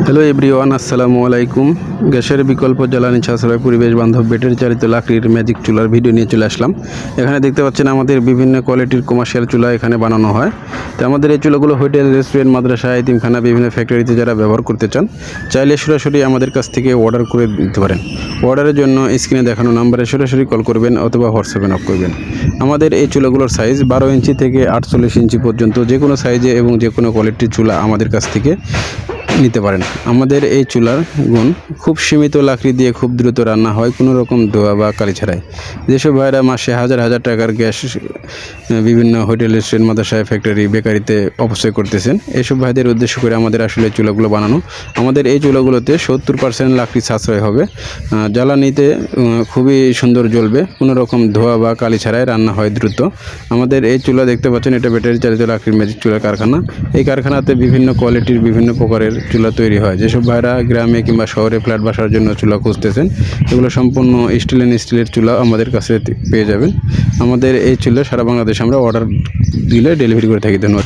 Hello everyone, আসসালামু আলাইকুম। গ্যাসের বিকল্প জ্বালানি সাশ্রয় পরিবেশ বান্ধব ব্যাটারি চালিত লাকড়ির ম্যাজিক চুলার ভিডিও নিয়ে চলে আসলাম। এখানে দেখতে পাচ্ছেন আমাদের বিভিন্ন কোয়ালিটির কমার্শিয়াল চুলা এখানে বানানো হয়। তো আমাদের এই চুলাগুলো হোটেল, রেস্টুরেন্ট, মাদ্রাসা, এতিমখানা, বিভিন্ন ফ্যাক্টরিতে যারা ব্যবহার করতে চান চাইলে সরাসরি আমাদের কাছ থেকে অর্ডার করে দিতে পারেন। অর্ডারের জন্য স্ক্রিনে দেখানো নাম্বারে সরাসরি কল করবেন অথবা হোয়াটসঅ্যাপে নক করবেন। আমাদের এই চুলাগুলোর সাইজ 12 ইঞ্চি থেকে 48 ইঞ্চি পর্যন্ত যে কোনো সাইজে এবং যে কোনো কোয়ালিটির চুলা আমাদের কাছ থেকে নিতে পারেন। আমাদের এই চুলার গুণ খুব সীমিত লাকড়ি দিয়ে খুব দ্রুত রান্না হয়, কোনো রকম ধোয়া বা কালি ছাড়াই। যেসব ভাইরা মাসে হাজার হাজার টাকার গ্যাস বিভিন্ন হোটেল, রেস্টুরেন্ট, মাদ্রাসায়, ফ্যাক্টরি, বেকারিতে অপচয় করতেছেন, এসব ভাইদের উদ্দেশ্য করে আমাদের আসলে চুলাগুলো বানানো। আমাদের এই চুলাগুলোতে 70% লাকড়ি সাশ্রয় হবে, জ্বালানিতে খুবই সুন্দর জ্বলবে, কোনো রকম ধোয়া বা কালি ছাড়াই রান্না হয় দ্রুত। আমাদের এই চুলা দেখতে পাচ্ছেন, এটা ব্যাটারি চালিত লাকড়ির ম্যাজিক চুলার কারখানা। এই কারখানাতে বিভিন্ন কোয়ালিটির বিভিন্ন প্রকারের চুলা তৈরি হয়। যেসব ভাইরা গ্রামে কিংবা শহরে ফ্ল্যাট বাসার জন্য চুলা খুঁজতেছেন, এগুলো সম্পূর্ণ স্টিলের চুলা আমাদের কাছে পেয়ে যাবেন। আমাদের এই চুলা সারা বাংলাদেশে আমরা অর্ডার দিলে ডেলিভারি করে থাকি। ধন্যবাদ।